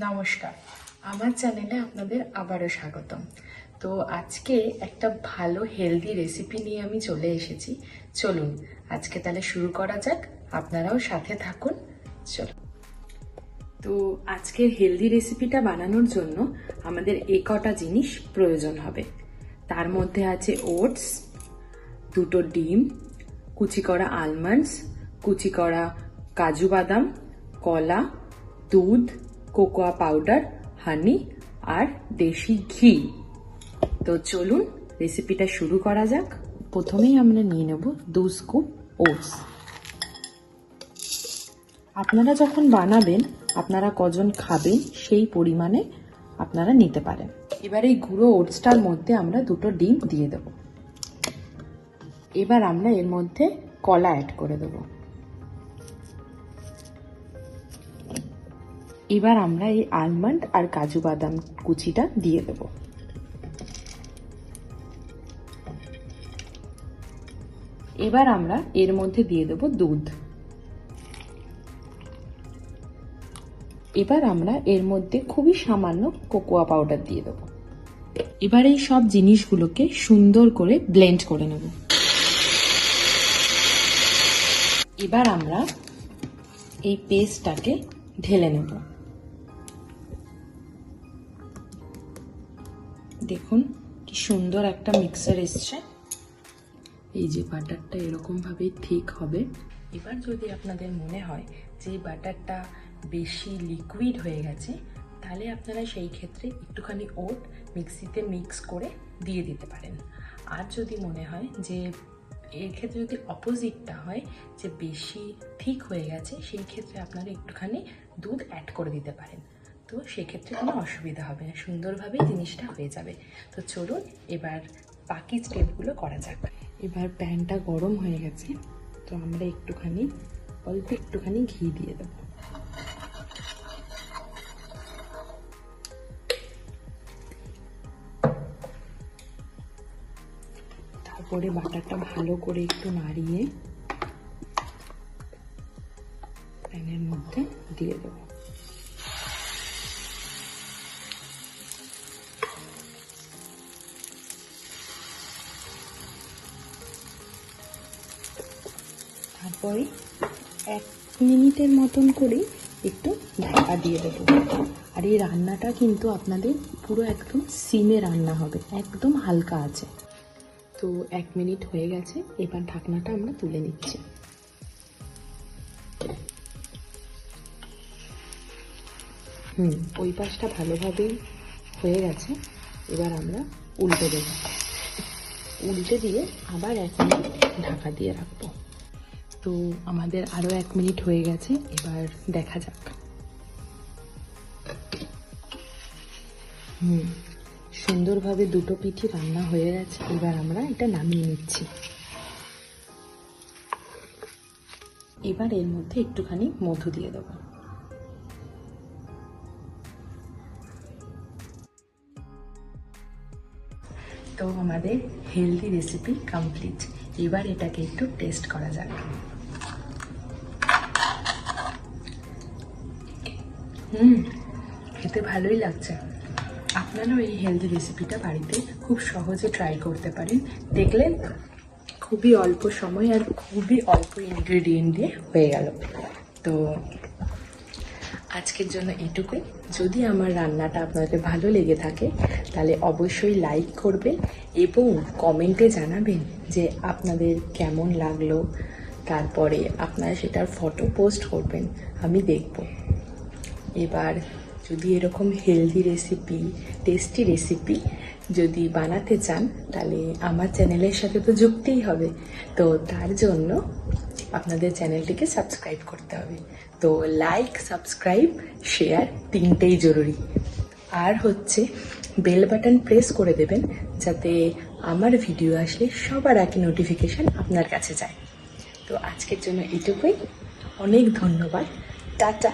নমস্কার, আমার চ্যানেলে আপনাদের আবারও স্বাগতম। তো আজকে একটা ভালো হেলদি রেসিপি নিয়ে আমি চলে এসেছি। চলুন আজকে তাহলে শুরু করা যাক, আপনারাও সাথে থাকুন। চলুন। তো আজকের হেলদি রেসিপিটা বানানোর জন্য আমাদের কটা জিনিস প্রয়োজন হবে। তার মধ্যে আছে ওটস, 2টো ডিম, কুচি করা আলমন্ডস, কুচি করা কাজু বাদাম, কলা, দুধ, কোকোয়া পাউডার, হানি আর দেশি ঘি। তো চলুন রেসিপিটা শুরু করা যাক। প্রথমেই আমরা নিয়ে নেব 2 স্কুপ ওটস। আপনারা যখন বানাবেন, আপনারা কজন খাবেন সেই পরিমাণে আপনারা নিতে পারেন। এবার এই গুঁড়ো ওটসটার মধ্যে আমরা 2টো ডিম দিয়ে দেব। এবার আমরা এর মধ্যে কলা অ্যাড করে দেব। এবার আমরা এই আলমন্ড আর কাজু বাদাম কুচিটা দিয়ে দেব। এবার আমরা এর মধ্যে দিয়ে দেব দুধ। এবার আমরা এর মধ্যে খুবই সামান্য কোকোয়া পাউডার দিয়ে দেব। এবার এই সব জিনিসগুলোকে সুন্দর করে ব্লেন্ড করে নেব। এবার আমরা এই পেস্টটাকে ঢেলে নেব। দেখুন কি সুন্দর একটা মিক্সার এসছে। এই যে বাটারটা এরকম ভাবেই ঠিক হবে। এবার যদি আপনাদের মনে হয় যে বাটারটা বেশি লিকুইড হয়ে গেছে, তাহলে আপনারা সেই ক্ষেত্রে একটুখানি ওট মিক্সিতে মিক্স করে দিয়ে দিতে পারেন। আর যদি মনে হয় যে এর ক্ষেত্রে যদি অপোজিটটা হয় যে বেশি ঠিক হয়ে গেছে, সেই ক্ষেত্রে আপনারা একটুখানি দুধ অ্যাড করে দিতে পারেন। তো সেক্ষেত্রে কোনো অসুবিধা হবে না, সুন্দরভাবেই জিনিসটা হয়ে যাবে। তো চলুন এবার বাকি স্টেপগুলো করা যাক। এবার প্যানটা গরম হয়ে গেছে, তো আমরা অল্প একটুখানি ঘি দিয়ে দেব। তারপরে বাটারটা ভালো করে একটু নাড়িয়ে প্যানের মধ্যে দিয়ে দেব। তারপরে 1 মিনিটের মতন করে একটু ঢাকা দিয়ে দেবো। আর এই রান্নাটা কিন্তু আপনাদের পুরো একদম সিমে রান্না হবে, একদম হালকা আছে। তো 1 মিনিট হয়ে গেছে, এবার ঢাকনাটা আমরা তুলে নিচ্ছি। ওই পাশটা ভালোভাবেই হয়ে গেছে। এবার আমরা উল্টে দেব। উল্টে দিয়ে আবার 1 মিনিট ঢাকা দিয়ে রাখবো। তো আমাদের আরো 1 মিনিট হয়ে গেছে, এবার দেখা যাক। সুন্দরভাবে 2টো পিঠি রান্না হয়ে গেছে। এবার আমরা এটা নামিয়ে নিচ্ছি। এবার এর মধ্যে একটুখানি মধু দিয়ে দেব। তো আমাদের হেলদি রেসিপি কমপ্লিট। এবার এটাকে একটু টেস্ট করা যাক। খেতে ভালোই লাগছে। আপনারাও এই হেলদি রেসিপিটা বাড়িতে খুব সহজে ট্রাই করতে পারেন। দেখলেন খুবই অল্প সময় আর খুবই অল্প ইনগ্রেডিয়েন্ট দিয়ে হয়ে গেল। তো আজকের জন্য এটুকুই। যদি আমার রান্নাটা আপনাদের ভালো লেগে থাকে তাহলে অবশ্যই লাইক করবেন এবং কমেন্টে জানাবেন যে আপনাদের কেমন লাগলো। তারপরে আপনারা সেটার ফটো পোস্ট করবেন, আমি দেখব। এবার যদি এরকম হেলদি রেসিপি, টেস্টি রেসিপি যদি বানাতে চান, তাহলে আমার চ্যানেলের সাথে তো যুক্তই হবে। তো তার জন্য আপনাদের চ্যানেলটিকে সাবস্ক্রাইব করতে হবে। তো লাইক, সাবস্ক্রাইব, শেয়ার 3টেই জরুরি। আর হচ্ছে বেল বাটন প্রেস করে দেবেন, যাতে আমার ভিডিও আসলে সবার আগে নোটিফিকেশান আপনার কাছে যায়। তো আজকের জন্য এটুকুই। অনেক ধন্যবাদ। টাটা।